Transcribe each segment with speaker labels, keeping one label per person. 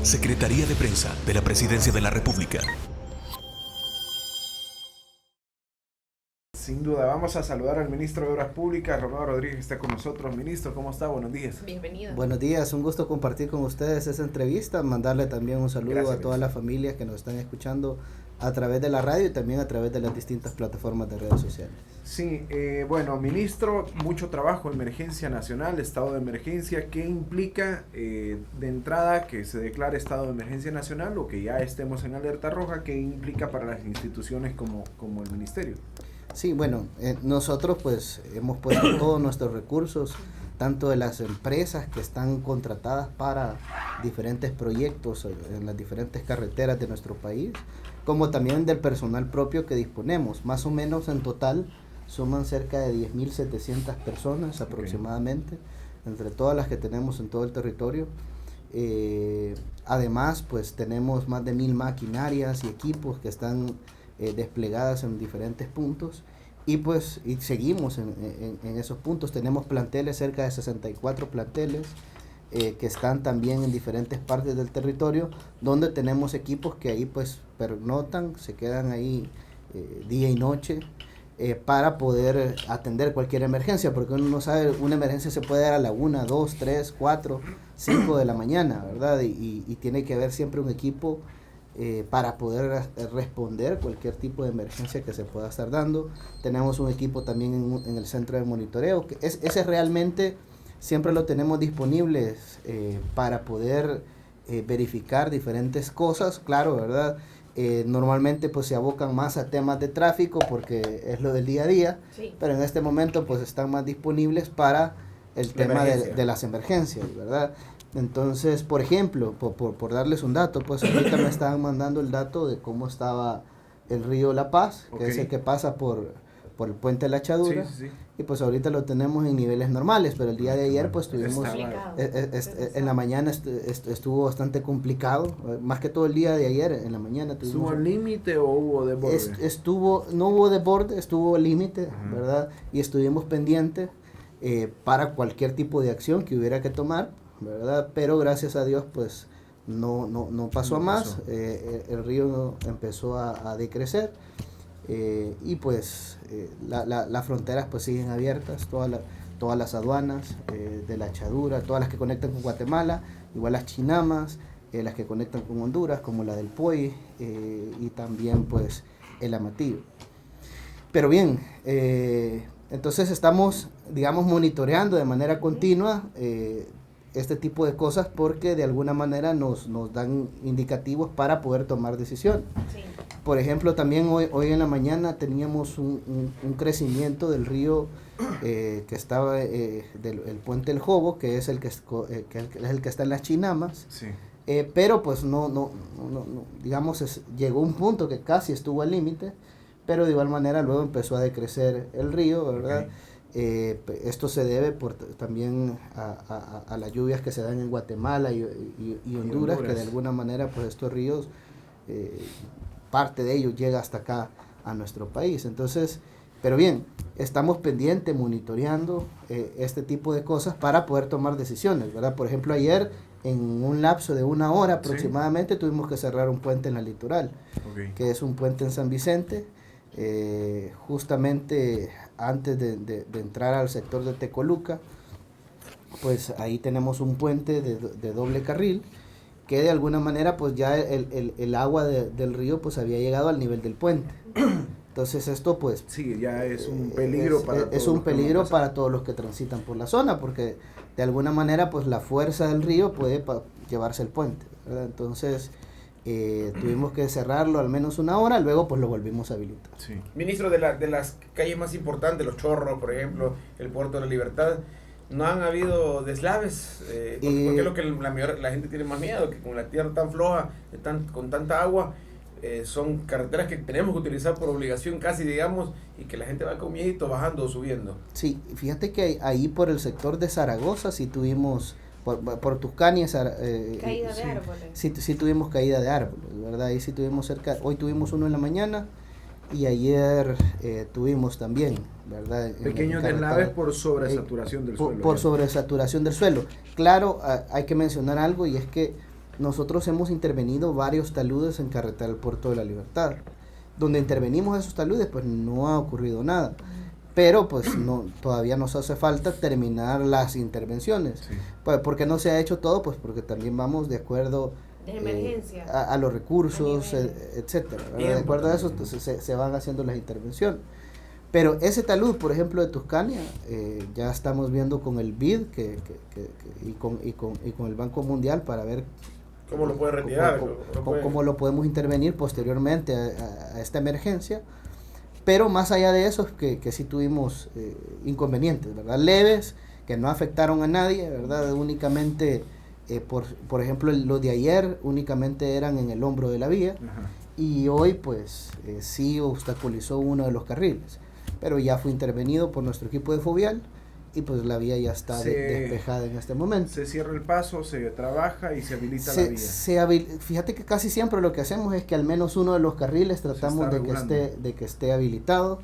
Speaker 1: Secretaría de Prensa de la Presidencia de la República.
Speaker 2: Sin duda, vamos a saludar al ministro de Obras Públicas, Romeo Rodríguez, está con nosotros. Ministro, ¿cómo está? Buenos días.
Speaker 3: Bienvenido.
Speaker 4: Buenos días, un gusto compartir con ustedes esta entrevista, mandarle también un saludo
Speaker 2: Gracias,
Speaker 4: a todas las familias que nos están escuchando a través de la radio y también a través de las distintas plataformas de redes sociales.
Speaker 2: Sí, bueno, ministro, mucho trabajo, emergencia nacional, estado de emergencia. ¿Qué implica de entrada que se declare estado de emergencia nacional o que ya estemos en alerta roja? ¿Qué implica para las instituciones como el ministerio?
Speaker 4: Sí, bueno, nosotros pues hemos puesto todos nuestros recursos, tanto de las empresas que están contratadas para diferentes proyectos en las diferentes carreteras de nuestro país, como también del personal propio que disponemos. Más o menos en total suman cerca de 10.700 personas aproximadamente, entre todas las que tenemos en todo el territorio. Además, pues tenemos más de 1.000 maquinarias y equipos que están desplegadas en diferentes puntos y pues seguimos en esos puntos. Tenemos planteles, cerca de 64 planteles que están también en diferentes partes del territorio, donde tenemos equipos que ahí pues pernotan, se quedan ahí día y noche para poder atender cualquier emergencia, porque uno no sabe, una emergencia se puede dar a la 1, 2, 3, 4, 5 de la mañana, ¿verdad? Y tiene que haber siempre un equipo para poder responder cualquier tipo de emergencia que se pueda estar dando. Tenemos un equipo también en el centro de monitoreo, que ese realmente siempre lo tenemos disponible para poder verificar diferentes cosas, claro, ¿verdad? Normalmente pues se abocan más a temas de tráfico porque es lo del día a día, sí. Pero en este momento pues están más disponibles para el tema de las emergencias, ¿verdad? Entonces, por ejemplo, por darles un dato, pues ahorita me estaban mandando el dato de cómo estaba el río La Paz, que es el que pasa por el puente de la Echadura, sí. Y pues ahorita lo tenemos en niveles normales, pero el día de ayer pues tuvimos, en la mañana estuvo bastante complicado, más que todo el día de ayer, en la mañana tuvimos...
Speaker 2: ¿Estuvo al límite o hubo desborde?
Speaker 4: No hubo desborde, estuvo al límite, ¿verdad? Y estuvimos pendientes para cualquier tipo de acción que hubiera que tomar, ¿verdad? Pero gracias a Dios pues no pasó a más. El río empezó a decrecer y pues las fronteras pues siguen abiertas, todas las aduanas de la Echadura, todas las que conectan con Guatemala, igual las chinamas, las que conectan con Honduras, como la del Puey y también pues el Amatillo. Pero bien, entonces estamos, digamos, monitoreando de manera continua este tipo de cosas porque de alguna manera nos dan indicativos para poder tomar decisión. Sí. Por ejemplo, también hoy en la mañana teníamos un crecimiento del río que estaba del puente El Jobo, que es el que está en las chinamas. Sí. Pero pues no digamos, llegó un punto que casi estuvo al límite, pero de igual manera luego empezó a decrecer el río, ¿verdad? Okay. Esto se debe también a las lluvias que se dan en Guatemala y Honduras, que de alguna manera pues estos ríos, parte de ellos llega hasta acá a nuestro país. Entonces, pero bien, estamos pendientes, monitoreando este tipo de cosas para poder tomar decisiones, ¿verdad? Por ejemplo, ayer en un lapso de 1 hora aproximadamente, ¿sí? Tuvimos que cerrar un puente en la litoral, que es un puente en San Vicente, justamente antes de entrar al sector de Tecoluca, pues ahí tenemos un puente de doble carril que de alguna manera pues ya el agua del río pues había llegado al nivel del puente. Entonces esto pues
Speaker 2: sí, ya es un peligro
Speaker 4: para todos los que transitan por la zona, porque de alguna manera pues la fuerza del río puede llevarse el puente, ¿verdad? Entonces tuvimos que cerrarlo al menos 1 hora, luego pues lo volvimos a habilitar.
Speaker 5: Sí. Ministro, de las calles más importantes, Los Chorros, por ejemplo, el Puerto de la Libertad, ¿no han habido deslaves? Porque es lo que la gente tiene más miedo, que con la tierra tan floja, con tanta agua, son carreteras que tenemos que utilizar por obligación casi, digamos, y que la gente va con miedito bajando o subiendo.
Speaker 4: Sí, fíjate que ahí por el sector de Zaragoza sí tuvimos... Por Tuscania,
Speaker 3: caída de árboles.
Speaker 4: Sí tuvimos caída de árboles, ¿verdad? Ahí sí tuvimos hoy tuvimos uno en la mañana y ayer tuvimos también, ¿verdad?
Speaker 2: Pequeños deslaves por sobresaturación del suelo.
Speaker 4: Por sobresaturación del suelo. Claro, hay que mencionar algo, y es que nosotros hemos intervenido varios taludes en carretera del Puerto de la Libertad. Donde intervenimos esos taludes, pues no ha ocurrido nada. Pero pues no, todavía nos hace falta terminar las intervenciones.
Speaker 2: Sí.
Speaker 4: Pues, ¿por qué no se ha hecho todo? Pues porque también vamos de acuerdo
Speaker 3: De emergencia.
Speaker 4: a los recursos,
Speaker 3: A nivel.
Speaker 4: etcétera. ¿verdad?
Speaker 5: Bien,
Speaker 4: De acuerdo a eso, entonces se van haciendo las intervenciones. Pero ese talud, por ejemplo, de Tuscania, ya estamos viendo con el BID y con el Banco Mundial para ver
Speaker 5: ¿Cómo lo puede retirar?
Speaker 4: cómo lo podemos intervenir posteriormente a esta emergencia. Pero más allá de eso, que sí tuvimos inconvenientes, ¿verdad? Leves, que no afectaron a nadie, ¿verdad? Únicamente, por ejemplo, los de ayer únicamente eran en el hombro de la vía.
Speaker 2: Ajá.
Speaker 4: Y hoy, pues, sí obstaculizó uno de los carriles. Pero ya fue intervenido por nuestro equipo de Fovial y pues la vía ya está despejada en este momento.
Speaker 2: Se cierra el paso, se trabaja y se habilita la vía.
Speaker 4: Fíjate que casi siempre lo que hacemos es que al menos uno de los carriles tratamos de que esté habilitado.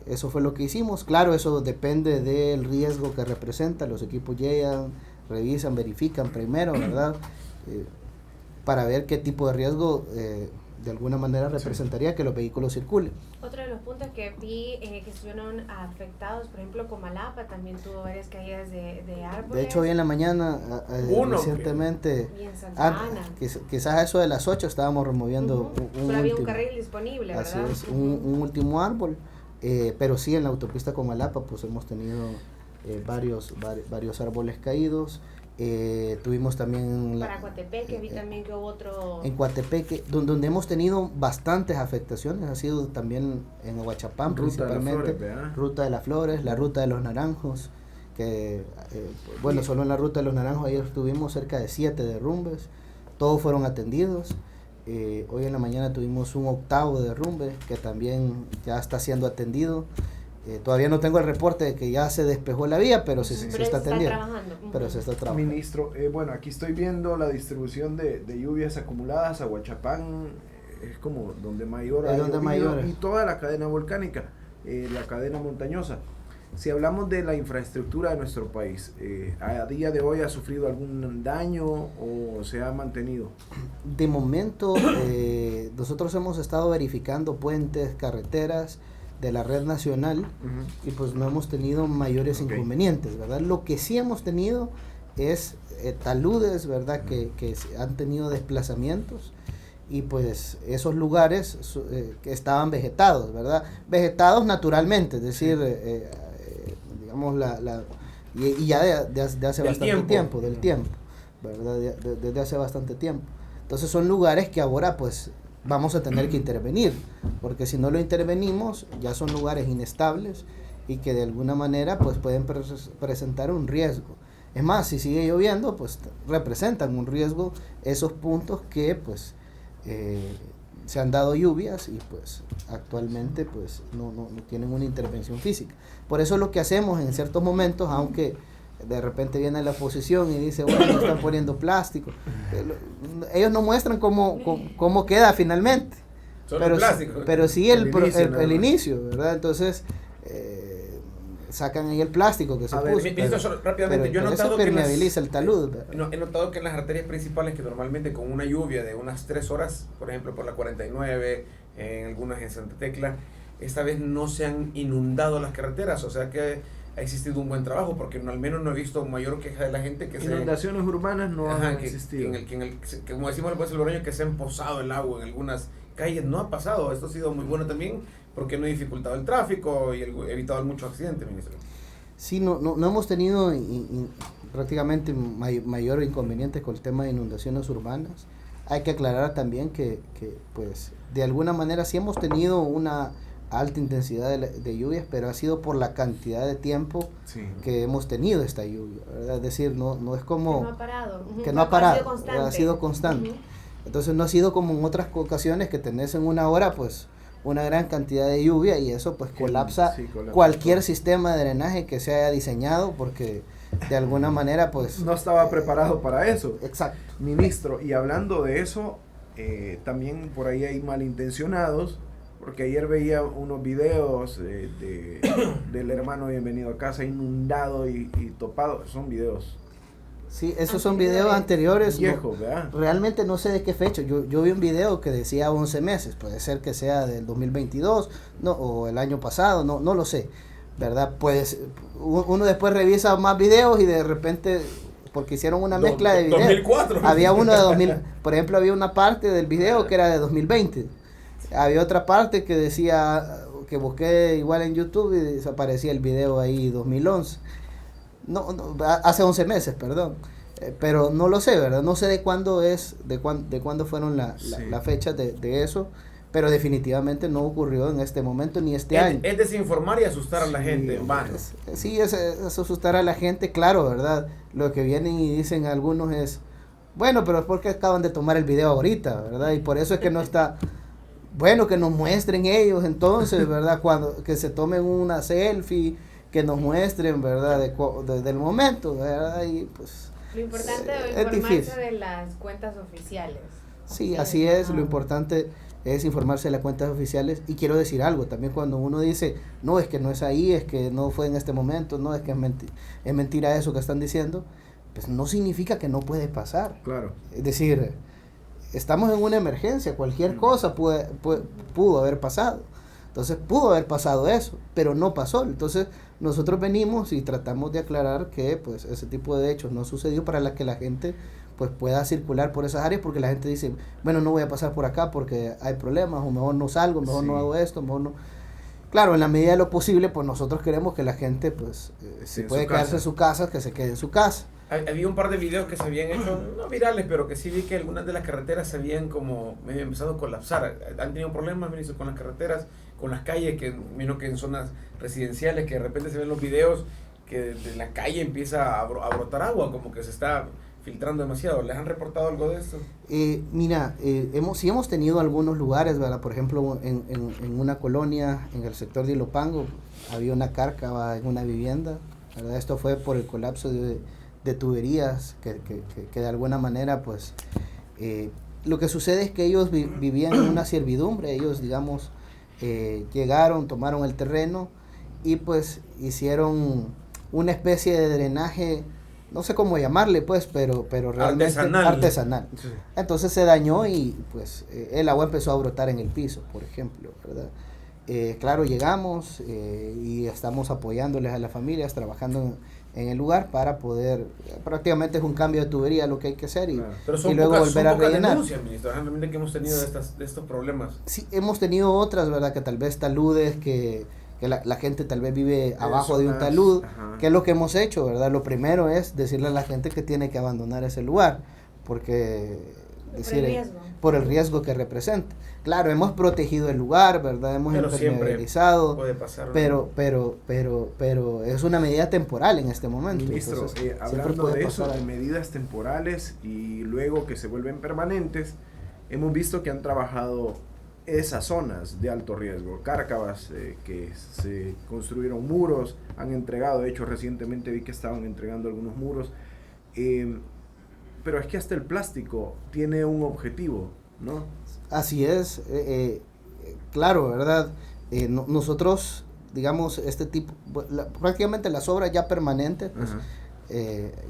Speaker 4: Eso fue lo que hicimos. Claro, eso depende del riesgo que representa. Los equipos llegan, revisan, verifican primero, ¿verdad? Para ver qué tipo de riesgo de alguna manera representaría que los vehículos circulen.
Speaker 3: Otro de los puntos que vi que estuvieron afectados, por ejemplo, Comalapa también tuvo varias caídas de árboles.
Speaker 4: De hecho, hoy en la mañana, recientemente,
Speaker 3: y en Santa Ana.
Speaker 4: Quizás a eso de las 8 estábamos removiendo
Speaker 3: Pero había un carril disponible,
Speaker 4: así
Speaker 3: ¿verdad?
Speaker 4: es, un último árbol, pero sí en la autopista Comalapa pues hemos tenido varios árboles caídos. Tuvimos también
Speaker 3: para Coatepeque, vi también que hubo otro...
Speaker 4: En Coatepeque, donde hemos tenido bastantes afectaciones, ha sido también en Aguachapán, principalmente, Ruta de las Flores, la Ruta de los Naranjos, que bueno, solo en la Ruta de los Naranjos ayer tuvimos cerca de 7 derrumbes, todos fueron atendidos. Hoy en la mañana tuvimos un 8º derrumbe que también ya está siendo atendido. Todavía no tengo el reporte de que ya se despejó la vía, pero se está atendiendo. Pero se está trabajando.
Speaker 2: Ministro, bueno, aquí estoy viendo la distribución de lluvias acumuladas. Aguachapán es como donde mayor ha llovido, y toda la cadena volcánica, la cadena montañosa. Si hablamos de la infraestructura de nuestro país, ¿a día de hoy ha sufrido algún daño o se ha mantenido?
Speaker 4: De momento, nosotros hemos estado verificando puentes, carreteras de la red nacional, y pues no hemos tenido mayores inconvenientes, ¿verdad? Lo que sí hemos tenido es taludes, ¿verdad? Que han tenido desplazamientos, y pues esos lugares que estaban vegetados, ¿verdad? Vegetados naturalmente, es decir, digamos y ya de hace bastante tiempo, ¿verdad? Desde hace bastante tiempo. Entonces son lugares que ahora pues vamos a tener que intervenir, porque si no lo intervenimos ya son lugares inestables y que de alguna manera pues pueden presentar un riesgo. Es más, si sigue lloviendo pues representan un riesgo esos puntos que pues se han dado lluvias y pues actualmente pues no tienen una intervención física. Por eso lo que hacemos en ciertos momentos, aunque de repente viene la oposición y dice, bueno, están poniendo plástico. Ellos no muestran cómo queda finalmente. Pero sí el inicio, ¿verdad? Entonces, sacan ahí el plástico que se puso.
Speaker 5: Rápidamente, yo he notado
Speaker 4: eso permeabiliza el talud.
Speaker 5: He notado que en las arterias principales, que normalmente con una lluvia de unas 3 horas, por ejemplo por la 49, en algunas en Santa Tecla, esta vez no se han inundado las carreteras, o sea que ha existido un buen trabajo, porque al menos no he visto mayor queja de la gente que
Speaker 2: inundaciones urbanas no han existido.
Speaker 5: Que como decimos el pueblo salvadoreño, que se ha empozado el agua en algunas calles, no ha pasado. Esto ha sido muy bueno también, porque no ha dificultado el tráfico y evitado muchos accidentes, ministro.
Speaker 4: Sí, no hemos tenido prácticamente mayor inconveniente con el tema de inundaciones urbanas. Hay que aclarar también que pues de alguna manera sí hemos tenido una alta intensidad de lluvias, pero ha sido por la cantidad de tiempo que hemos tenido esta lluvia, ¿verdad? Es decir, no es como
Speaker 3: que no ha parado,
Speaker 4: que no ha parado, ha sido constante. Entonces no ha sido como en otras ocasiones que tenés en una hora pues una gran cantidad de lluvia y eso pues colapsa cualquier sistema de drenaje que se haya diseñado, porque de alguna manera pues
Speaker 2: no estaba preparado para eso.
Speaker 4: Exacto.
Speaker 2: Ministro, y hablando de eso, también por ahí hay malintencionados, porque ayer veía unos videos del hermano Bienvenido a Casa inundado y topado. Son videos
Speaker 4: Sí, esos son videos anteriores.
Speaker 2: Viejos, ¿verdad?
Speaker 4: Realmente no sé de qué fecha. Yo vi un video que decía 11 meses. Puede ser que sea del 2022 no, o el año pasado, no lo sé. ¿Verdad? Pues uno después revisa más videos y de repente, porque hicieron una mezcla de videos.
Speaker 5: 2004.
Speaker 4: Había uno de 2000, por ejemplo, había una parte del video que era de 2020. Había otra parte que decía, que busqué igual en YouTube y desaparecía el video ahí 2011. No, hace 11 meses, perdón. Pero no lo sé, ¿verdad? No sé de cuándo es, de cuándo fueron la fecha de eso, pero definitivamente no ocurrió en este momento ni este año.
Speaker 5: Es desinformar y asustar a la gente en vano.
Speaker 4: Sí, es asustar a la gente, claro, ¿verdad? Lo que vienen y dicen algunos es, bueno, pero es porque acaban de tomar el video ahorita, ¿verdad? Y por eso es que no está... Bueno, que nos muestren ellos entonces, ¿verdad? Cuando que se tomen una selfie, que nos muestren, ¿verdad? Del momento, ¿verdad? Y pues...
Speaker 3: Lo importante es
Speaker 4: informarse
Speaker 3: informarse de las cuentas oficiales.
Speaker 4: Sí, así es, lo importante es informarse de las cuentas oficiales. Y quiero decir algo, también cuando uno dice, no, es que no es ahí, es que no fue en este momento, no, es que es mentira eso que están diciendo, pues no significa que no puede pasar.
Speaker 2: Claro.
Speaker 4: Es decir, estamos en una emergencia, cualquier cosa pudo haber pasado. Entonces pudo haber pasado eso, pero no pasó. Entonces nosotros venimos y tratamos de aclarar que pues ese tipo de hechos no sucedió para que la gente pues pueda circular por esas áreas, porque la gente dice, bueno, no voy a pasar por acá porque hay problemas, o mejor no salgo, mejor no hago esto, mejor no... Claro, en la medida de lo posible, pues nosotros queremos que la gente pues si puede quedarse en su casa, que se quede en su casa.
Speaker 5: Había un par de videos que se habían hecho, no virales, pero que sí vi que algunas de las carreteras se habían como medio empezado a colapsar. Han tenido problemas, ministro, con las carreteras, con las calles, que vino que en zonas residenciales, que de repente se ven los videos que de la calle empieza a brotar agua, como que se está filtrando demasiado. ¿Les han reportado algo de esto?
Speaker 4: Mira, sí hemos tenido algunos lugares, ¿verdad? Por ejemplo, en una colonia, en el sector de Ilopango, había una cárcava en una vivienda, ¿verdad? Esto fue por el colapso de tuberías que de alguna manera pues lo que sucede es que ellos vivían en una servidumbre, ellos digamos llegaron, tomaron el terreno y pues hicieron una especie de drenaje, no sé cómo llamarle pues, pero realmente artesanal.
Speaker 2: Sí.
Speaker 4: Entonces se dañó y pues el agua empezó a brotar en el piso, por ejemplo, ¿verdad? Claro, llegamos y estamos apoyándoles a las familias, trabajando en el lugar para poder, prácticamente es un cambio de tubería lo que hay que hacer y,
Speaker 5: pero
Speaker 4: y luego volver a rellenar.
Speaker 5: Denuncias, ministro, realmente que hemos tenido de estos problemas.
Speaker 4: Sí, hemos tenido otras, ¿verdad? Que tal vez taludes, que la gente tal vez vive abajo de un talud, que es lo que hemos hecho, ¿verdad? Lo primero es decirle a la gente que tiene que abandonar ese lugar, porque por el riesgo que representa. Claro, hemos protegido el lugar, ¿verdad? Hemos impermeabilizado,
Speaker 5: puede pasar,
Speaker 4: pero es una medida temporal en este momento.
Speaker 2: Ministro,
Speaker 4: entonces,
Speaker 2: hablando de eso, de medidas temporales y luego que se vuelven permanentes, hemos visto que han trabajado esas zonas de alto riesgo, cárcavas que se construyeron muros, han entregado, de hecho recientemente vi que estaban entregando algunos muros, pero es que hasta el plástico tiene un objetivo, ¿no?
Speaker 4: Así es, claro, ¿verdad? Nosotros, digamos, este tipo, prácticamente las obras ya permanentes, pues,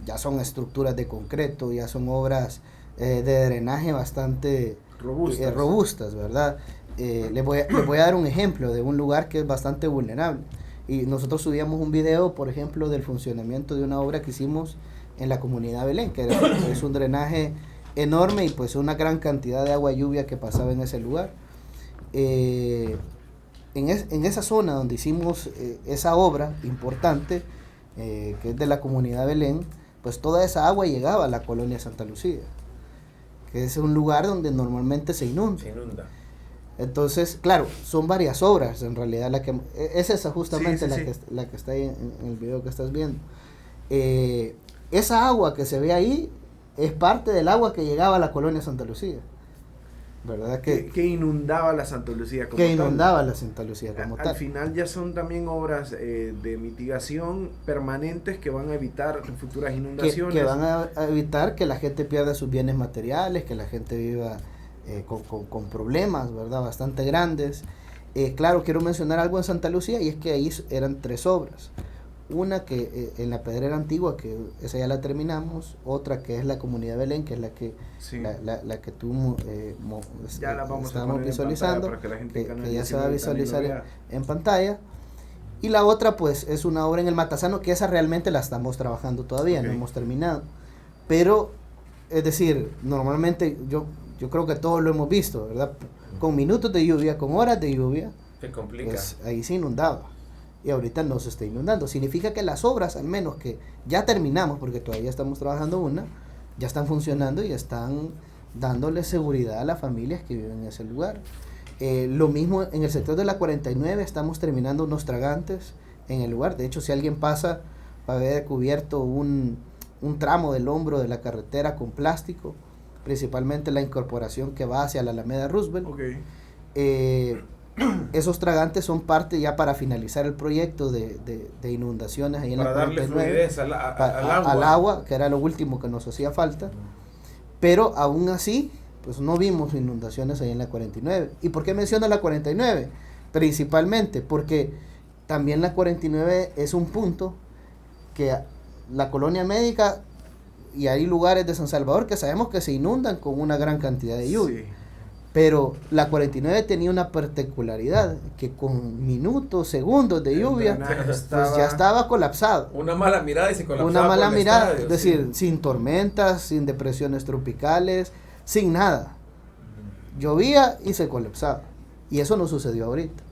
Speaker 4: ya son estructuras de concreto, ya son obras de drenaje bastante robustas, ¿verdad? Les voy a dar un ejemplo de un lugar que es bastante vulnerable. Y nosotros subíamos un video, por ejemplo, del funcionamiento de una obra que hicimos en la comunidad Belén, que es un drenaje enorme y pues una gran cantidad de agua lluvia que pasaba en ese lugar. En esa zona donde hicimos esa obra importante, que es de la comunidad Belén, pues toda esa agua llegaba a la colonia Santa Lucía, que es un lugar donde normalmente se inunda. Entonces, claro, son varias obras, en realidad es esa justamente la que está ahí en el video que estás viendo. Esa agua que se ve ahí es parte del agua que llegaba a la colonia Santa Lucía, ¿verdad? Que
Speaker 2: inundaba la Santa Lucía como tal. Al final ya son también obras de mitigación permanentes que van a evitar futuras inundaciones.
Speaker 4: Que van a evitar que la gente pierda sus bienes materiales, que la gente viva con problemas, ¿verdad? Bastante grandes. Claro, quiero mencionar algo en Santa Lucía y es que ahí eran 3 obras. una que en la Pedrera Antigua, que esa ya la terminamos, otra que es la Comunidad Belén, que es la que la que tú
Speaker 2: ya la vamos
Speaker 4: estamos
Speaker 2: a
Speaker 4: visualizando,
Speaker 2: para que la gente
Speaker 4: que ya se va a visualizar en pantalla. Y la otra pues es una obra en el Matasano, que esa realmente la estamos trabajando todavía, no hemos terminado. Pero, es decir, normalmente yo creo que todos lo hemos visto, ¿verdad? Con minutos de lluvia, con horas de lluvia,
Speaker 5: Se complica.
Speaker 4: pues ahí se inundaba. Y ahorita no se está inundando. Significa que las obras, al menos que ya terminamos, porque todavía estamos trabajando una, ya están funcionando y están dándole seguridad a las familias que viven en ese lugar. Lo mismo en el sector de la 49, estamos terminando unos tragantes en el lugar. De hecho, si alguien pasa, va a haber cubierto un tramo del hombro de la carretera con plástico, principalmente la incorporación que va hacia la Alameda Roosevelt. Esos tragantes son parte ya para finalizar el proyecto de inundaciones ahí en
Speaker 5: para
Speaker 4: la 49,
Speaker 5: darle fluidez
Speaker 4: al agua, que era lo último que nos hacía falta. Pero aún así, pues no vimos inundaciones ahí en la 49. ¿Y por qué menciono la 49? Principalmente porque también la 49 es un punto que la colonia médica, y hay lugares de San Salvador que sabemos que se inundan con una gran cantidad de lluvia. Sí. Pero la 49 tenía una particularidad, que con minutos, segundos de lluvia, pues ya estaba colapsado.
Speaker 5: Una mala mirada y se colapsaba.
Speaker 4: Una mala mirada, estadio, es decir, sin tormentas, sin depresiones tropicales, sin nada. Llovía y se colapsaba. Y eso no sucedió ahorita.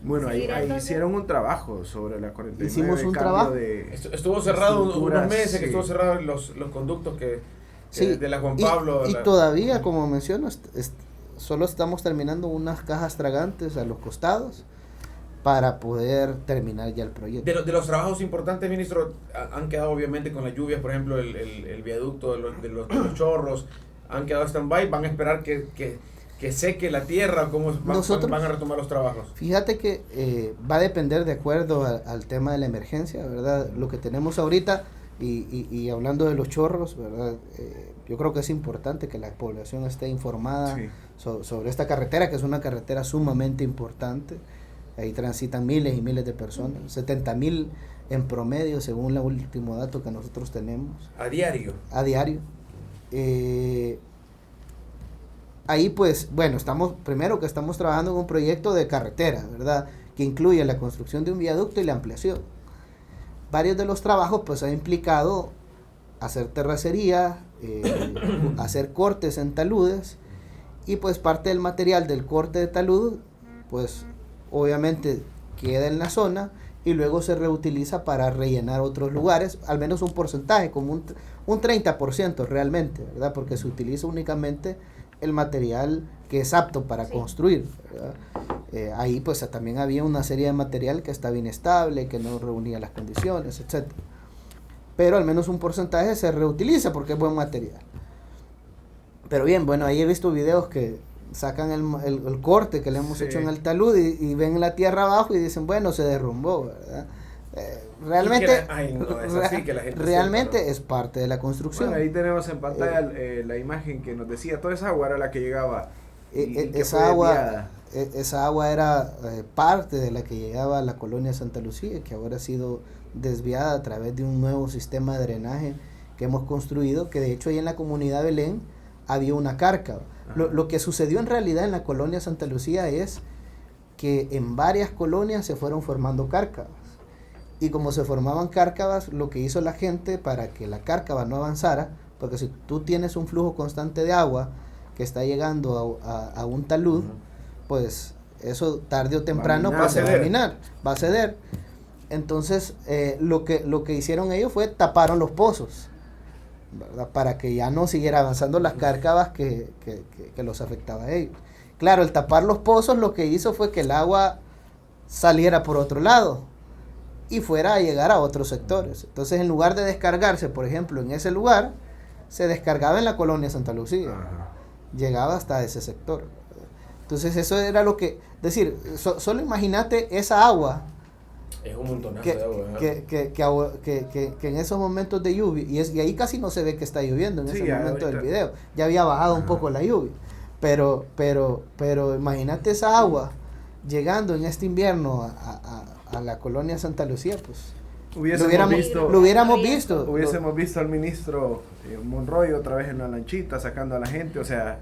Speaker 2: Bueno, ahí hicieron un trabajo sobre la 49.
Speaker 4: Hicimos un trabajo.
Speaker 5: Estuvo cerrado unos meses, que estuvo cerrado los conductos de la Juan Pablo.
Speaker 4: Y todavía, como menciono, solo estamos terminando unas cajas tragantes a los costados para poder terminar ya el proyecto.
Speaker 5: De los trabajos importantes, ministro, han quedado obviamente con las lluvias, por ejemplo, el viaducto de los chorros, han quedado stand-by, van a esperar que seque la tierra, ¿cómo van a retomar los trabajos?
Speaker 4: Fíjate que va a depender de acuerdo al tema de la emergencia, ¿verdad? Lo que tenemos ahorita, y hablando de los chorros, ¿verdad? Yo creo que es importante que la población esté informada sobre esta carretera, que es una carretera sumamente importante. Ahí transitan miles y miles de personas, 70,000 en promedio, según el último dato que nosotros tenemos.
Speaker 5: ¿A diario?
Speaker 4: A diario. Ahí pues, bueno, estamos trabajando en un proyecto de carretera, ¿verdad? Que incluye la construcción de un viaducto y la ampliación. Varios de los trabajos pues han implicado hacer terracería, hacer cortes en taludes, y pues parte del material del corte de talud pues obviamente queda en la zona y luego se reutiliza para rellenar otros lugares, al menos un porcentaje, como un 30% realmente, ¿verdad? Porque se utiliza únicamente el material que es apto para construir, ¿verdad? Ahí pues también había una serie de material que estaba inestable, que no reunía las condiciones, etc. Pero al menos un porcentaje se reutiliza porque es buen material. Pero bien, bueno, ahí he visto videos que sacan el corte que le hemos hecho en el talud y ven la tierra abajo y dicen, bueno, se derrumbó, ¿verdad? Realmente, realmente es parte de la construcción.
Speaker 2: Bueno, ahí tenemos en pantalla la imagen que nos decía, toda esa agua era la que llegaba.
Speaker 4: Esa agua era parte de la que llegaba a la colonia Santa Lucía, que ahora ha sido desviada a través de un nuevo sistema de drenaje que hemos construido, que de hecho ahí en la comunidad Belén había una cárcava. Lo que sucedió en realidad en la colonia Santa Lucía es que en varias colonias se fueron formando cárcavas. Y como se formaban cárcavas, lo que hizo la gente para que la cárcava no avanzara, porque si tú tienes un flujo constante de agua que está llegando a un talud, pues eso tarde o temprano va a ceder. Entonces lo que hicieron ellos fue taparon los pozos, ¿verdad? Para que ya no siguiera avanzando las cárcavas que los afectaba a ellos. Claro, el tapar los pozos lo que hizo fue que el agua saliera por otro lado y fuera a llegar a otros sectores. Entonces, en lugar de descargarse, por ejemplo, en ese lugar, se descargaba en la colonia Santa Lucía. Llegaba hasta ese sector. Entonces, eso era lo que... decir, solo imagínate esa agua.
Speaker 5: Es un montonazo de agua.
Speaker 4: Que en esos momentos de lluvia, y ahí casi no se ve que está lloviendo en ese momento del video. Ya había bajado un poco la lluvia. Pero imagínate esa agua llegando en este invierno a la colonia Santa Lucía, pues
Speaker 2: Lo hubiésemos visto al ministro Monroy otra vez en la lanchita sacando a la gente. O sea,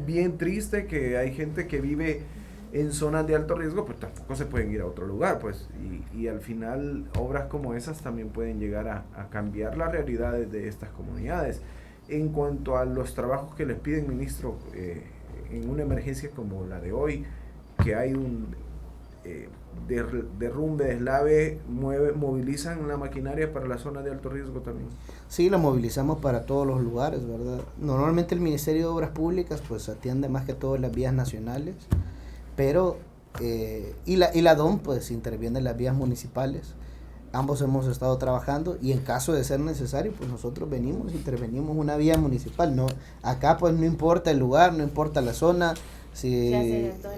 Speaker 2: bien triste que hay gente que vive en zonas de alto riesgo, pues tampoco se pueden ir a otro lugar, pues, y al final obras como esas también pueden llegar a cambiar las realidades de estas comunidades. En cuanto a los trabajos que les piden, ministro, en una emergencia como la de hoy, que hay un derrumbe, deslave, movilizan la maquinaria para las zonas de alto riesgo también.
Speaker 4: Sí, la movilizamos para todos los lugares, ¿verdad? Normalmente el Ministerio de Obras Públicas pues atiende más que todo las vías nacionales, pero y la DOM pues interviene en las vías municipales. Ambos hemos estado trabajando y en caso de ser necesario pues nosotros intervenimos una vía municipal. No, acá pues no importa el lugar, no importa la zona,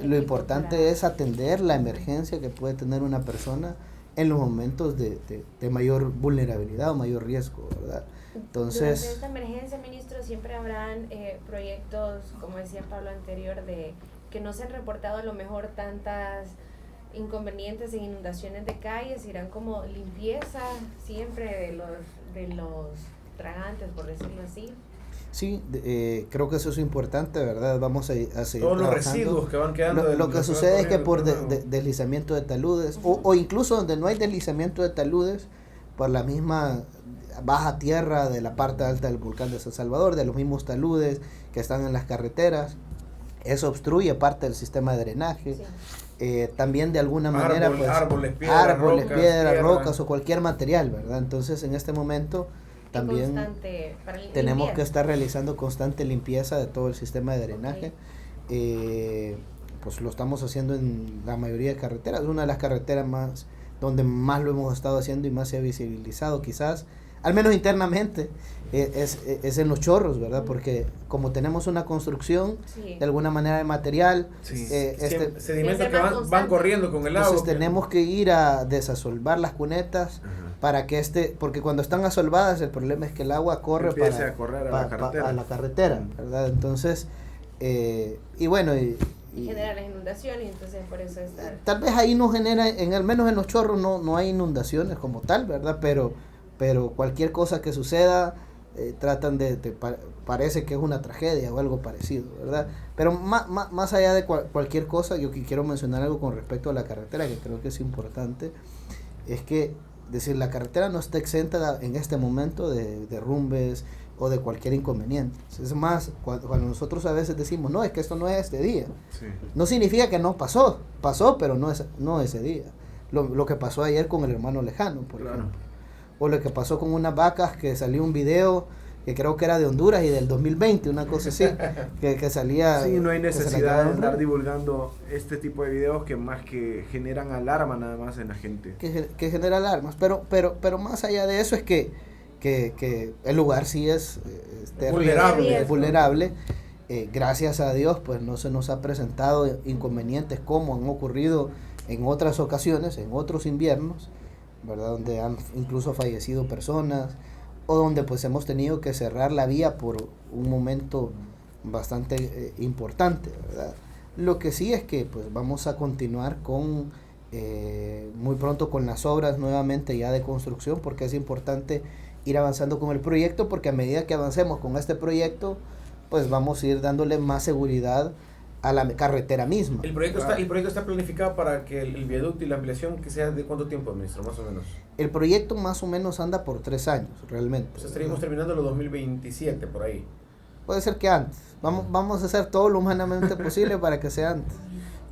Speaker 4: lo importante es atender la emergencia que puede tener una persona en los momentos de mayor vulnerabilidad o mayor riesgo, ¿verdad? Entonces,
Speaker 3: durante esta emergencia, ministro, siempre habrán proyectos, como decía Pablo anterior, de que no se han reportado a lo mejor tantas inconvenientes en inundaciones de calles, irán como limpieza siempre de los tragantes, por decirlo así.
Speaker 4: Sí, creo que eso es importante, ¿verdad? Vamos a seguir
Speaker 5: todos
Speaker 4: trabajando.
Speaker 5: Los residuos que van quedando.
Speaker 4: Lo que sucede es que por deslizamiento de taludes, o incluso donde no hay deslizamiento de taludes, por la misma baja tierra de la parte alta del volcán de San Salvador, de los mismos taludes que están en las carreteras, eso obstruye parte del sistema de drenaje. Sí. También de alguna manera pues
Speaker 5: árboles, piedras,
Speaker 4: rocas o cualquier material, ¿verdad? Entonces en este momento también tenemos que estar realizando constante limpieza de todo el sistema de drenaje. Pues lo estamos haciendo en la mayoría de carreteras. Una de las carreteras más donde más lo hemos estado haciendo y más se ha visibilizado quizás, al menos internamente, es en los chorros, ¿verdad? Porque como tenemos una construcción, de alguna manera de material,
Speaker 5: sedimentos que van corriendo con el agua.
Speaker 4: Entonces tenemos que ir a desasolvar las cunetas para que porque cuando están asolvadas el problema es que el agua corre a la carretera, ¿verdad? Entonces, y bueno, y
Speaker 3: genera las inundaciones, entonces por eso está.
Speaker 4: Tal vez ahí no genera, al menos en los chorros no hay inundaciones como tal, ¿verdad? Pero cualquier cosa que suceda, tratan parece que es una tragedia o algo parecido, ¿verdad? Pero más allá de cualquier cosa, yo quiero mencionar algo con respecto a la carretera, que creo que es importante, es que, decir, la carretera no está exenta en este momento de derrumbes o de cualquier inconveniente. Es más, cuando nosotros a veces decimos, no, es que esto no es este día, no significa que no pasó, pero no ese día. Lo que pasó ayer con el hermano lejano, por ejemplo. O lo que pasó con unas vacas, que salió un video que creo que era de Honduras y del 2020, una cosa así, que salía.
Speaker 2: Sí, no hay necesidad de andar divulgando este tipo de videos que más que generan alarma nada más en la gente.
Speaker 4: Que genera alarmas, pero más allá de eso es que el lugar sí es vulnerable. Gracias a Dios, pues no se nos ha presentado inconvenientes como han ocurrido en otras ocasiones, en otros inviernos, ¿verdad? Donde han incluso fallecido personas o donde pues hemos tenido que cerrar la vía por un momento bastante importante, ¿verdad? Lo que sí es que pues vamos a continuar con muy pronto con las obras nuevamente ya de construcción, porque es importante ir avanzando con el proyecto, porque a medida que avancemos con este proyecto pues vamos a ir dándole más seguridad a la carretera misma.
Speaker 5: El proyecto está planificado para que el viaducto y la ampliación, que sea de cuánto tiempo, ministro, más o menos.
Speaker 4: El proyecto más o menos anda por 3 años, realmente.
Speaker 5: Pues estaríamos terminando los 2027 por ahí.
Speaker 4: Puede ser que antes. Vamos a hacer todo lo humanamente posible para que sea antes.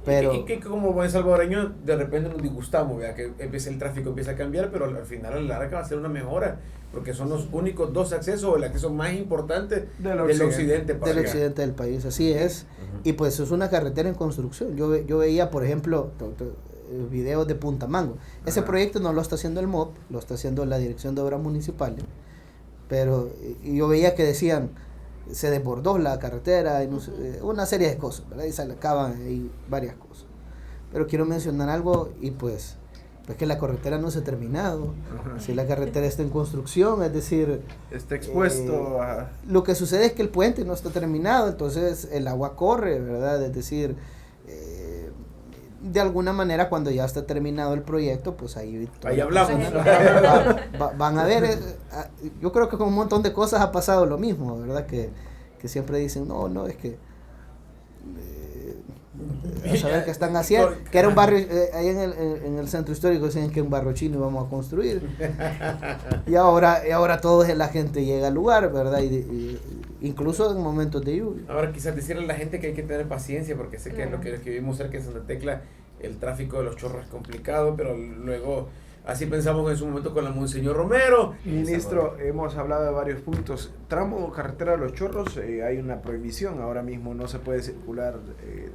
Speaker 4: Pero
Speaker 5: y que como buen salvadoreño de repente nos disgustamos, vea, que el tráfico empieza a cambiar, pero al final a la larga va a ser una mejora, porque son los únicos dos accesos, el acceso más importante del occidente
Speaker 4: del país, así es. Y pues es una carretera en construcción. Yo veía, por ejemplo, videos de Punta Mango. Ese proyecto no lo está haciendo el MOP, lo está haciendo la Dirección de Obras Municipales, pero yo veía que decían, se desbordó la carretera, y no sé, una serie de cosas, ¿verdad? Y se le acaban ahí varias cosas. Pero quiero mencionar algo, y pues que la carretera no se ha terminado. Si la carretera está en construcción, es decir,
Speaker 2: está expuesto
Speaker 4: lo que sucede es que el puente no está terminado, entonces el agua corre, ¿verdad? Es decir, de alguna manera cuando ya está terminado el proyecto, pues ahí
Speaker 5: hablamos.
Speaker 4: Van a ver, yo creo que con un montón de cosas ha pasado lo mismo, ¿verdad? Que siempre dicen, no, es que a saber qué están haciendo, que era un barrio, ahí en el centro histórico decían que un barrio chino íbamos a construir, y ahora toda la gente llega al lugar, ¿verdad? Y incluso en momentos de lluvia.
Speaker 5: Ahora quizás decirle a la gente que hay que tener paciencia, porque sé que lo que vivimos cerca de Santa Tecla, el tráfico de los chorros es complicado, pero luego así pensamos en su momento con la Monseñor Romero.
Speaker 2: Ministro, hemos hablado de varios puntos. Tramo carretera de los Chorros, hay una prohibición. Ahora mismo no se puede circular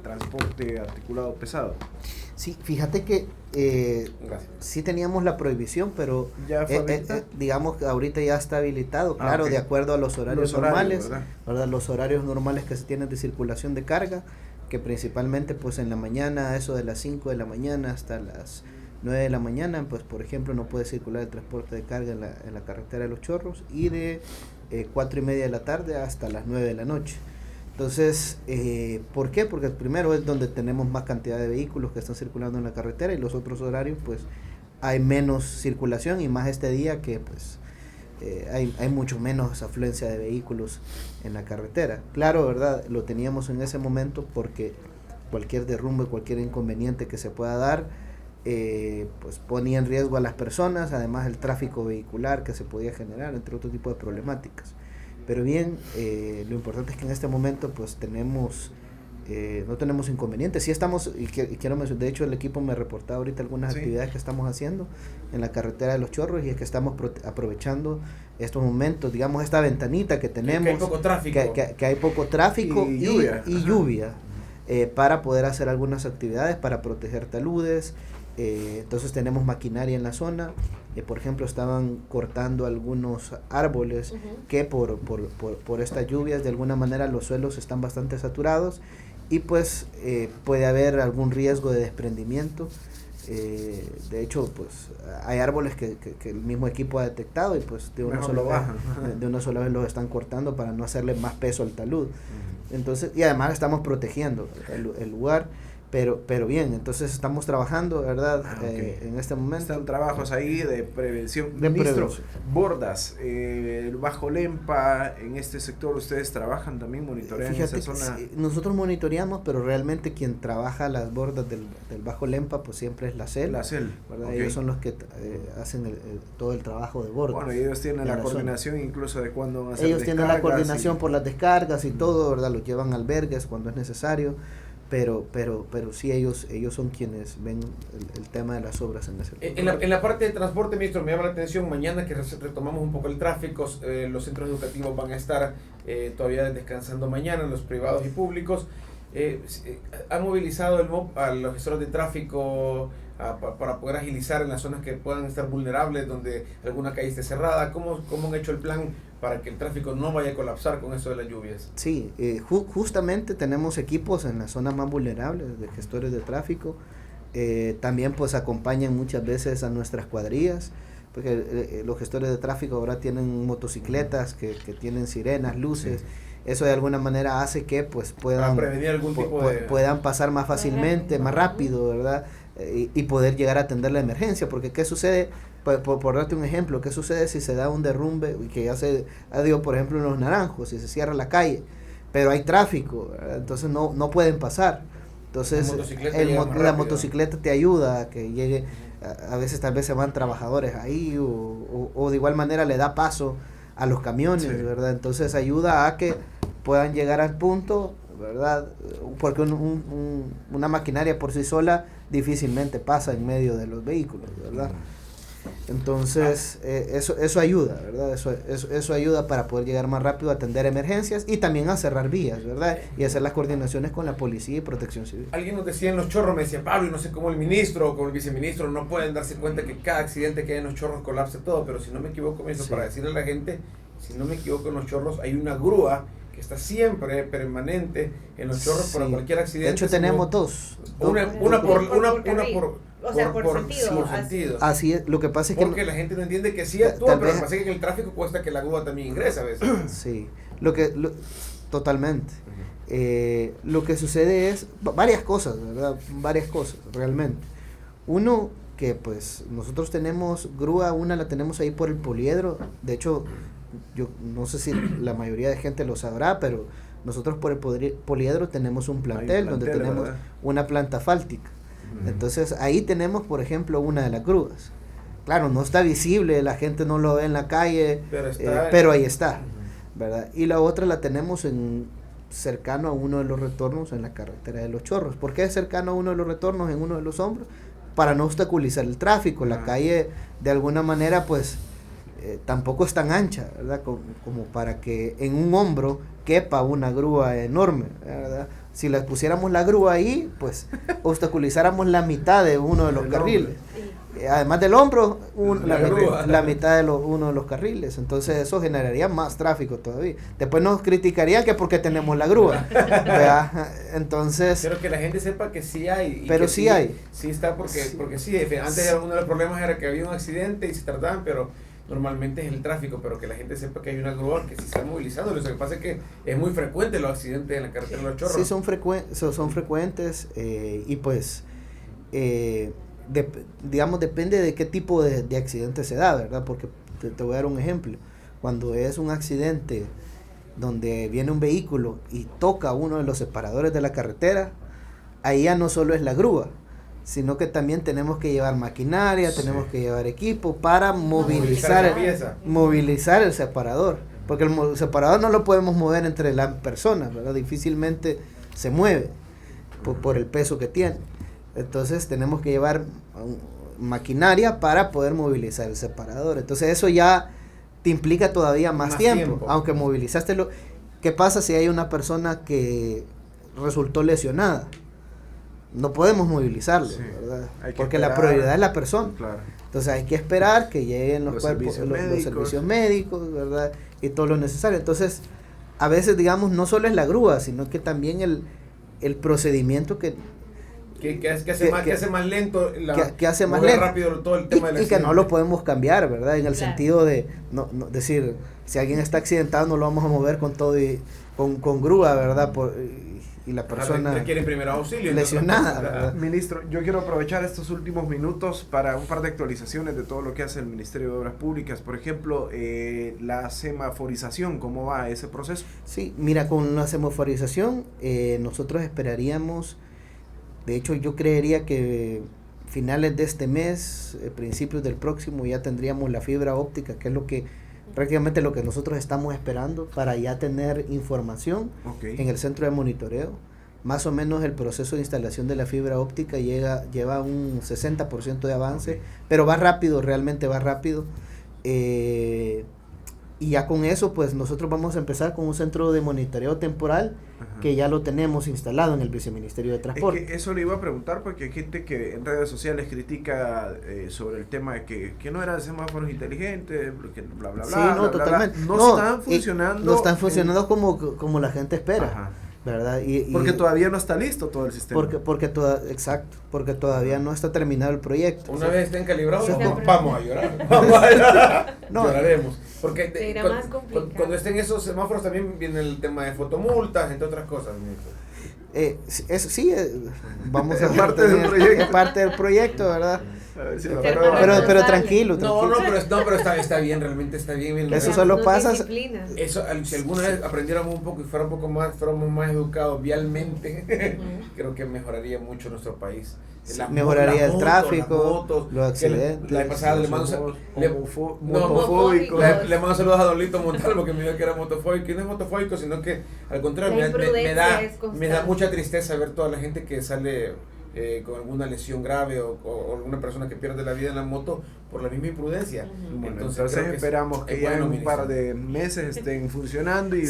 Speaker 2: transporte articulado pesado.
Speaker 4: Sí, fíjate que sí teníamos la prohibición, pero
Speaker 2: ¿Ya fue
Speaker 4: digamos que ahorita ya está habilitado, claro,
Speaker 2: okay.
Speaker 4: De acuerdo a los horarios normales,
Speaker 2: ¿verdad?
Speaker 4: Los horarios normales que se tienen de circulación de carga, que principalmente pues en la mañana, eso de las 5 de la mañana hasta las 9 de la mañana, pues por ejemplo no puede circular el transporte de carga en la carretera de los Chorros, y de 4 y media de la tarde hasta las 9 de la noche. Entonces, ¿por qué? Porque primero es donde tenemos más cantidad de vehículos que están circulando en la carretera, y los otros horarios pues hay menos circulación, y más este día que pues hay mucho menos afluencia de vehículos en la carretera. Claro, ¿verdad? Lo teníamos en ese momento porque cualquier derrumbe, cualquier inconveniente que se pueda dar, pues ponía en riesgo a las personas, además el tráfico vehicular que se podía generar, entre otro tipo de problemáticas. Pero bien, lo importante es que en este momento pues no tenemos inconvenientes. Sí estamos, y quiero mencionar, de hecho el equipo me reportaba ahorita algunas actividades que estamos haciendo en la carretera de los Chorros, y es que estamos aprovechando estos momentos, digamos esta ventanita que tenemos,
Speaker 5: que hay poco tráfico,
Speaker 4: que hay poco tráfico y lluvia para poder hacer algunas actividades, para proteger taludes. Entonces tenemos maquinaria en la zona, por ejemplo estaban cortando algunos árboles que por estas lluvias de alguna manera los suelos están bastante saturados, y pues puede haber algún riesgo de desprendimiento. De hecho pues hay árboles que el mismo equipo ha detectado, y pues de una sola vez los están cortando para no hacerle más peso al talud. Entonces, y además estamos protegiendo el lugar. Pero bien, entonces estamos trabajando, ¿verdad? En este momento.
Speaker 2: Están trabajos ahí de prevención. Ministro, bordas, el Bajo Lempa, en este sector ustedes trabajan también, monitorean esa zona.
Speaker 4: Nosotros monitoreamos, pero realmente quien trabaja las bordas del Bajo Lempa, pues siempre es la CEL.
Speaker 2: La CEL,
Speaker 4: ¿verdad? Ellos son los que hacen todo el trabajo de bordas.
Speaker 2: Bueno, y ellos tienen la coordinación incluso de cuándo van a hacer
Speaker 4: ellos tienen la coordinación por las descargas y todo, ¿verdad? Los llevan a albergues cuando es necesario. Pero sí ellos son quienes ven el tema de las obras en ese lugar.
Speaker 5: En la parte de transporte, ministro, me llama la atención, mañana que retomamos un poco el tráfico, los centros educativos van a estar todavía descansando mañana, los privados y públicos. ¿Ha movilizado el MOP a los gestores de tráfico para poder agilizar en las zonas que puedan estar vulnerables, donde alguna calle esté cerrada? ¿Cómo han hecho el plan para que el tráfico no vaya a colapsar con eso de las lluvias?
Speaker 4: Sí, justamente tenemos equipos en las zonas más vulnerables de gestores de tráfico. También pues acompañan muchas veces a nuestras cuadrillas, porque los gestores de tráfico ahora tienen motocicletas que tienen sirenas, luces. Sí. Eso de alguna manera hace que pues puedan
Speaker 5: prevenir algún tipo
Speaker 4: puedan pasar más fácilmente, más rápido, ¿verdad? Y poder llegar a atender la emergencia, porque ¿qué sucede? Por darte un ejemplo, ¿qué sucede si se da un derrumbe, que ya se ha dado, por ejemplo, en Los Naranjos, si se cierra la calle, pero hay tráfico, ¿verdad? Entonces no pueden pasar? Entonces la motocicleta te ayuda a que llegue, a veces tal vez se van trabajadores ahí, o de igual manera le da paso a los camiones, ¿verdad? Entonces ayuda a que puedan llegar al punto, ¿verdad? Porque una maquinaria por sí sola difícilmente pasa en medio de los vehículos, ¿verdad? Entonces eso ayuda, ¿verdad? Eso ayuda para poder llegar más rápido a atender emergencias y también a cerrar vías, ¿verdad? Y hacer las coordinaciones con la policía y protección civil.
Speaker 5: Alguien nos decía en Los Chorros, me decía Pablo, y no sé cómo el ministro o como el viceministro no pueden darse cuenta que cada accidente que hay en Los Chorros colapse todo, pero si no me equivoco, para decirle a la gente, si no me equivoco, en Los Chorros hay una grúa que está siempre permanente en Los Chorros para cualquier accidente.
Speaker 4: De hecho tenemos dos.
Speaker 5: Una por sentido.
Speaker 4: Así es, lo que pasa es
Speaker 5: porque la gente no entiende que sí actúa, pero lo que pasa es que el tráfico cuesta que la grúa también ingresa a veces.
Speaker 4: Sí, Totalmente. Lo que sucede es varias cosas, ¿verdad? Varias cosas, realmente. Uno, que pues nosotros tenemos grúa, una la tenemos ahí por el poliedro. De hecho, yo no sé si la mayoría de gente lo sabrá, pero nosotros por el poliedro tenemos un plantel donde tenemos, ¿verdad?, una planta fáltica. Entonces ahí tenemos, por ejemplo, una de las grúas. Claro, no está visible, la gente no lo ve en la calle, pero ahí está, ¿verdad? Y la otra la tenemos cercano a uno de los retornos en la carretera de Los Chorros. ¿Por qué es cercano a uno de los retornos en uno de los hombros? Para no obstaculizar el tráfico. La calle, de alguna manera, pues, tampoco es tan ancha, ¿verdad? Como para que en un hombro quepa una grúa enorme, ¿verdad? Si le pusiéramos la grúa ahí, pues, obstaculizáramos la mitad de uno de los carriles. Además del hombro, la mitad de uno de los carriles. Entonces eso generaría más tráfico todavía. Después nos criticarían que porque tenemos la grúa. Entonces,
Speaker 5: pero que la gente sepa que sí hay.
Speaker 4: Pero sí hay.
Speaker 5: Sí está porque sí, antes uno de los problemas era que había un accidente y se tardaban, pero normalmente es el tráfico, pero que la gente sepa que hay una grúa que sí está movilizando. Lo que pasa es que es muy frecuente los accidentes en la carretera de Los Chorros.
Speaker 4: Sí, son frecuentes y pues... digamos, depende de qué tipo de accidente se da, ¿verdad? Porque te voy a dar un ejemplo. Cuando es un accidente donde viene un vehículo y toca uno de los separadores de la carretera, ahí ya no solo es la grúa, sino que también tenemos que llevar maquinaria, tenemos que llevar equipo para movilizar el separador, porque el separador no lo podemos mover entre las personas, ¿verdad? Difícilmente se mueve por el peso que tiene. Entonces tenemos que llevar maquinaria para poder movilizar el separador. Entonces eso ya te implica todavía más tiempo. Aunque movilizaste ¿qué pasa si hay una persona que resultó lesionada? No podemos movilizarlo, ¿verdad? Porque la prioridad es la persona. Claro. Entonces hay que esperar que lleguen los servicios médicos, ¿verdad? Y todo lo necesario. Entonces, a veces, digamos, no solo es la grúa, sino que también el procedimiento que
Speaker 5: hace más lento,
Speaker 4: que hace más lento,
Speaker 5: rápido todo el tema
Speaker 4: y que no lo podemos cambiar, ¿verdad? En el sentido de no decir, si alguien está accidentado no lo vamos a mover con todo y con grúa, ¿verdad? Y la persona
Speaker 5: requiere primer auxilio
Speaker 4: lesionada, ¿verdad?
Speaker 2: Ministro, yo quiero aprovechar estos últimos minutos para un par de actualizaciones de todo lo que hace el Ministerio de Obras Públicas. Por ejemplo, la semaforización, ¿cómo va ese proceso?
Speaker 4: Sí, mira, con la semaforización nosotros esperaríamos. De hecho, yo creería que finales de este mes, principios del próximo, ya tendríamos la fibra óptica, que es prácticamente lo que nosotros estamos esperando para ya tener información en el centro de monitoreo. Más o menos el proceso de instalación de la fibra óptica lleva un 60% de avance, pero va rápido, realmente va rápido. Y ya con eso, pues nosotros vamos a empezar con un centro de monitoreo temporal que ya lo tenemos instalado en el Viceministerio de Transporte.
Speaker 2: Es que eso le iba a preguntar porque hay gente que en redes sociales critica sobre el tema de que no eran semáforos inteligentes, que bla, bla, bla.
Speaker 4: Sí, no,
Speaker 2: bla,
Speaker 4: totalmente.
Speaker 2: Bla, bla. No están funcionando.
Speaker 4: No están funcionando como la gente espera.
Speaker 2: Ajá.
Speaker 4: ¿Verdad?
Speaker 2: Porque todavía no está listo todo el sistema.
Speaker 4: Porque todavía no está terminado el proyecto.
Speaker 5: Una vez estén calibrados, vamos a llorar. Lloraremos. Porque cuando estén esos semáforos también viene el tema de fotomultas, entre otras cosas.
Speaker 4: Vamos a es parte del proyecto, ¿verdad? Pero tranquilo.
Speaker 5: Pero está bien, realmente está bien.
Speaker 4: Eso solo pasa.
Speaker 5: Si alguna vez aprendiéramos un poco y fuéramos más educados vialmente, creo que mejoraría mucho nuestro país.
Speaker 4: Mejoraría el tráfico, los accidentes.
Speaker 5: La pasada le mando saludos a Don Lito Montalvo, que me dijo que era motofóbico. Y no es motofóbico, sino que al contrario me da mucha tristeza ver toda la gente que sale con alguna lesión grave o alguna persona que pierde la vida en la moto por la misma imprudencia.
Speaker 2: Bueno, entonces esperamos que ya en un par de meses estén funcionando y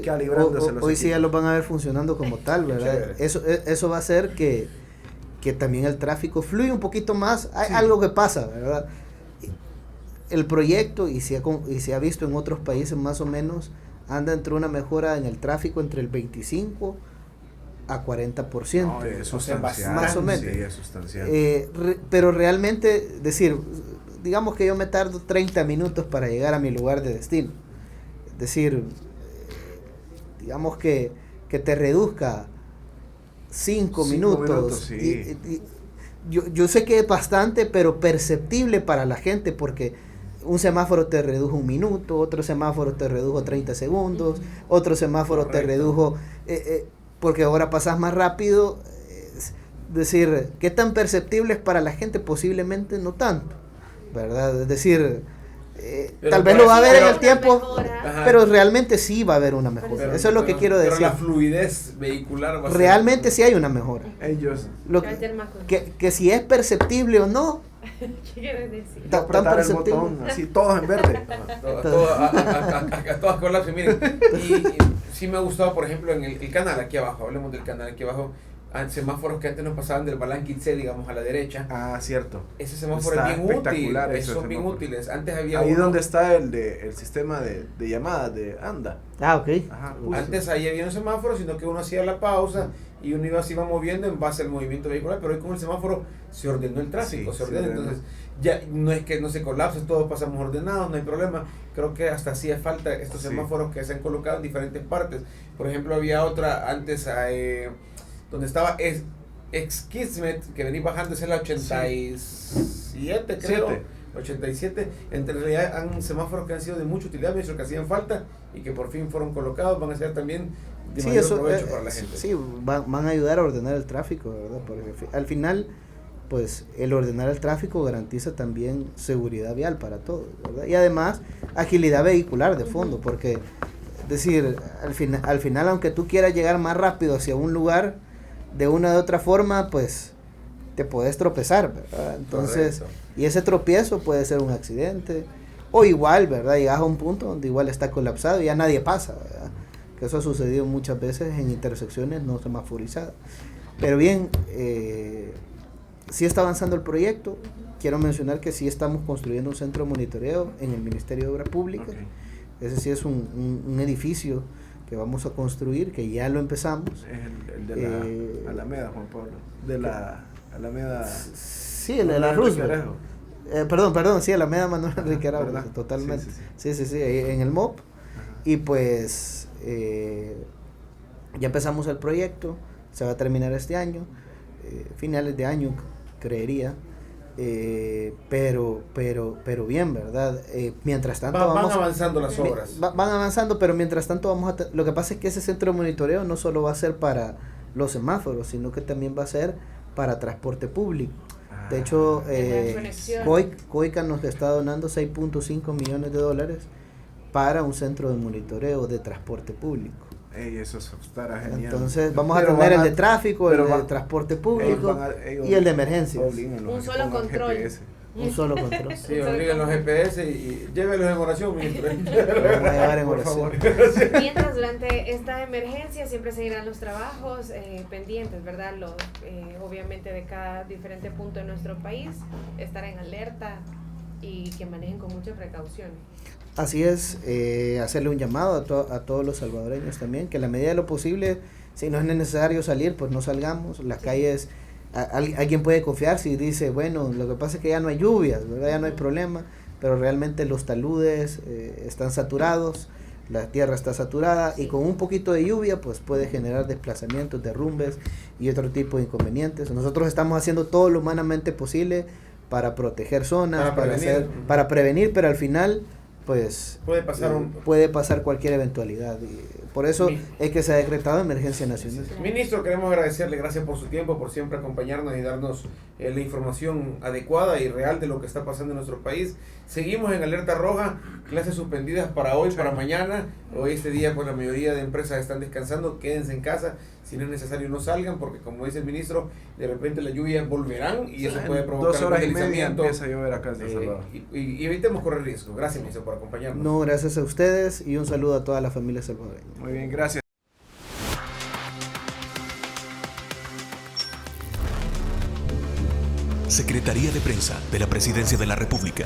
Speaker 2: calibrándose los
Speaker 4: hoy sí ya los van a ver funcionando como tal, ¿verdad? Eso va a hacer que también el tráfico fluya un poquito más. Hay algo que pasa, ¿verdad? El proyecto, y se ha visto en otros países más o menos, anda entre una mejora en el tráfico entre el 25 a 40%.
Speaker 2: Es sustancial,
Speaker 4: más o menos.
Speaker 2: Sí, es sustancial.
Speaker 4: Pero realmente, digamos que yo me tardo 30 minutos para llegar a mi lugar de destino. digamos que te reduzca 5 minutos.
Speaker 2: Sí.
Speaker 4: Yo sé que es bastante, pero perceptible para la gente, porque un semáforo te redujo 1 minuto, otro semáforo te redujo 30 segundos, otro semáforo te redujo, porque ahora pasas más rápido. Es decir, ¿qué tan perceptible es para la gente? Posiblemente no tanto, ¿verdad? Es decir, tal vez lo va a ver en el tiempo, pero realmente sí va a haber una mejora. Eso es lo que quiero decir.
Speaker 5: Pero la fluidez vehicular va a ser...
Speaker 4: Realmente sí hay una mejora.
Speaker 2: Ellos...
Speaker 4: Que si es perceptible o no,
Speaker 3: ¿Qué quieres decir?
Speaker 2: apretar el botón, así, todos en verde.
Speaker 5: A todas colapso. Miren, y sí me ha gustado, por ejemplo, en el canal aquí abajo, hablemos del canal aquí abajo, semáforos que antes nos pasaban del Balanquitse, digamos, a la derecha.
Speaker 2: Ah, cierto.
Speaker 5: Ese semáforo
Speaker 2: Está
Speaker 5: es bien útil.
Speaker 2: espectacular ese
Speaker 5: Son bien
Speaker 2: semáforo.
Speaker 5: útiles. Antes había
Speaker 2: Ahí
Speaker 5: uno,
Speaker 2: donde está el sistema de llamadas de ANDA.
Speaker 4: ok.
Speaker 2: Ajá,
Speaker 5: antes ahí había un semáforo, sino que uno hacía la pausa y uno se iba moviendo en base al movimiento vehicular, pero hoy con el semáforo se ordenó el tráfico,
Speaker 2: Sí,
Speaker 5: se ordena, entonces ya no es que no se colapse, todos pasamos ordenados, no hay problema. Creo que hasta hacía falta estos semáforos que se han colocado en diferentes partes. Por ejemplo, había otra antes donde estaba Kismet, que venía bajando, es la 87, creo. 87. En realidad han semáforos que han sido de mucha utilidad, que hacían falta y que por fin fueron colocados, van a ser también de mayor provecho para la gente.
Speaker 4: Sí, van a ayudar a ordenar el tráfico, ¿verdad? Porque al final, pues el ordenar el tráfico garantiza también seguridad vial para todos, ¿verdad? Y además agilidad vehicular de fondo, porque es decir, al final aunque tú quieras llegar más rápido hacia un lugar, de una u otra forma, pues te puedes tropezar, ¿verdad? Entonces,
Speaker 5: correcto.
Speaker 4: Y ese tropiezo puede ser un accidente, o igual, ¿verdad? Llegas a un punto donde igual está colapsado y ya nadie pasa, ¿verdad? Que eso ha sucedido muchas veces en intersecciones no semaforizadas. Pero bien, sí está avanzando el proyecto. Quiero mencionar que sí estamos construyendo un centro de monitoreo en el Ministerio de Obras Públicas.
Speaker 2: Okay.
Speaker 4: Ese sí es un edificio que vamos a construir, que ya lo empezamos.
Speaker 2: Es el de la Alameda, Juan Pablo. De la Alameda...
Speaker 4: Sí, el de la Roosevelt. Perdón, sí, Alameda Manuel Enrique Arauz,
Speaker 2: ¿verdad?
Speaker 4: totalmente. Sí, ahí en el MOP.
Speaker 2: Ajá.
Speaker 4: Y pues ya empezamos el proyecto, se va a terminar este año, finales de año creería, pero bien, ¿verdad? Mientras tanto
Speaker 5: van avanzando las obras.
Speaker 4: Van avanzando, pero mientras tanto lo que pasa es que ese centro de monitoreo no solo va a ser para los semáforos, sino que también va a ser para transporte público. De hecho, COICA nos está donando $6.5 millones para un centro de monitoreo de transporte público.
Speaker 2: Eso estará genial.
Speaker 4: Entonces vamos a tener el de tráfico, el de transporte público y el de emergencias.
Speaker 3: Un solo control.
Speaker 2: GPS.
Speaker 4: Un solo control.
Speaker 5: Sí, obliguen los GPS y llévelos en oración, ministro.
Speaker 4: Lo voy a llevar en
Speaker 2: Por
Speaker 4: oración.
Speaker 2: favor.
Speaker 3: Mientras durante esta emergencia siempre seguirán los trabajos pendientes, ¿verdad? Obviamente de cada diferente punto de nuestro país, estar en alerta y que manejen con mucha precaución.
Speaker 4: Así es, hacerle un llamado a todos los salvadoreños también, que en la medida de lo posible, si no es necesario salir, pues no salgamos. Las calles, alguien puede confiar si dice, bueno, lo que pasa es que ya no hay lluvias, ¿verdad? Ya no hay problema, pero realmente los taludes están saturados, la tierra está saturada, y con un poquito de lluvia pues puede generar desplazamientos, derrumbes y otro tipo de inconvenientes. Nosotros estamos haciendo todo lo humanamente posible para proteger zonas, para prevenir, pero al final pues puede pasar cualquier eventualidad, y por eso es que se ha decretado emergencia nacional.
Speaker 5: Ministro, queremos agradecerle, gracias por su tiempo, por siempre acompañarnos y darnos la información adecuada y real de lo que está pasando en nuestro país. Seguimos en alerta roja, clases suspendidas para hoy, para mañana. Hoy este día pues la mayoría de empresas están descansando, quédense en casa, si no es necesario no salgan, porque como dice el ministro, de repente las lluvias volverán y eso puede provocar
Speaker 2: 2 horas y media
Speaker 5: deslizamiento.
Speaker 2: empieza a llover acá en El Salvador.
Speaker 5: Y evitemos correr riesgo. Gracias, ministro, por acompañarnos.
Speaker 4: No, gracias a ustedes y un saludo a toda la familia salvadoreña.
Speaker 2: Muy bien, gracias.
Speaker 1: Secretaría de Prensa de la Presidencia de la República.